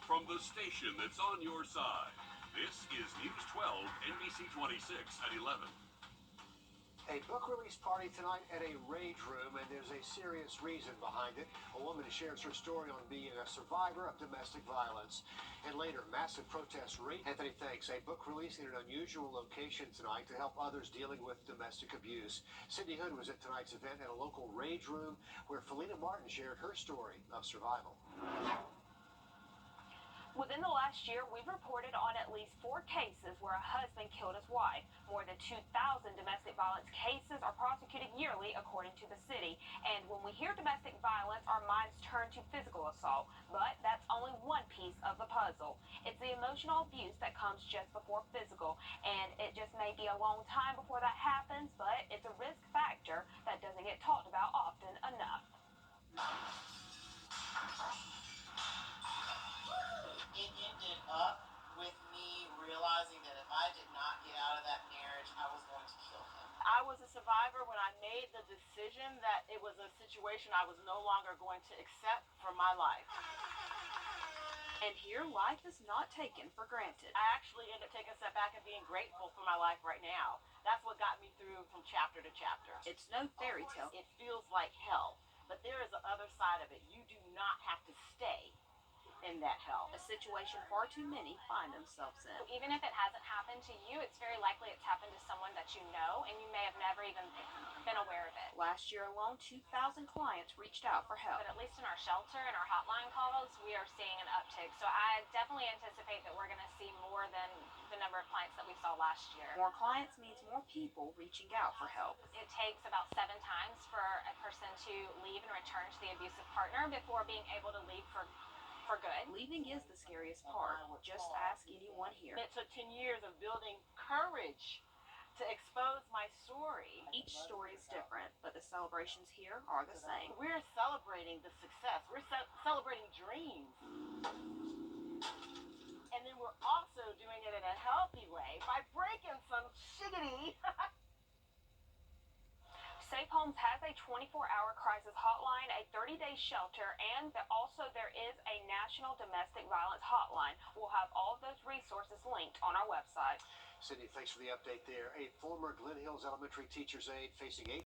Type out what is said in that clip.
From the station that's on your side, this is News 12, NBC 26 at 11. A book release party tonight at a rage room, and there's a serious reason behind it. A woman shares her story on being a survivor of domestic violence. And later, massive protests rage. Anthony, thanks. A book release in an unusual location tonight to help others dealing with domestic abuse. Cindy Hood was at tonight's event at a local rage room where Felina Martin shared her story of survival. Within the last year, we've reported on at least 4 cases where a husband killed his wife. More than 2,000 domestic violence cases are prosecuted yearly, according to the city. And when we hear domestic violence, our minds turn to physical assault. But that's only one piece of the puzzle. It's the emotional abuse that comes just before physical. And it just may be a long time before that happens, but it's a risk factor that doesn't get talked about often enough. It ended up with me realizing that if I did not get out of that marriage, I was going to kill him. I was a survivor when I made the decision that it was a situation I was no longer going to accept for my life. And here, life is not taken for granted. I actually ended up taking a step back and being grateful for my life right now. That's what got me through from chapter to chapter. It's no fairy tale. It feels like hell, but there is the other side of it. You do not have to stay in that hell. A situation far too many find themselves in. Even if it hasn't happened to you, it's very likely it's happened to someone that you know, and you may have never even been aware of it. Last year alone, 2,000 clients reached out for help. But at least in our shelter and our hotline calls, we are seeing an uptick. So I definitely anticipate that we're going to see more than the number of clients that we saw last year. More clients means more people reaching out for help. It takes about 7 times for a person to leave and return to the abusive partner before being able to leave for good. Leaving is the scariest part. Just ask anyone here. It took 10 years of building courage to expose my story. Each story is different, but the celebrations here are the same. We're celebrating the success. We're celebrating dreams. And then we're also doing it in a healthy way by breaking some shiggity. Safe Homes has a 24-hour crisis hotline, a 30-day shelter, and also there is a national domestic violence hotline. We'll have all of those resources linked on our website. Cindy, thanks for the update there. A former Glen Hills Elementary teacher's aide facing 8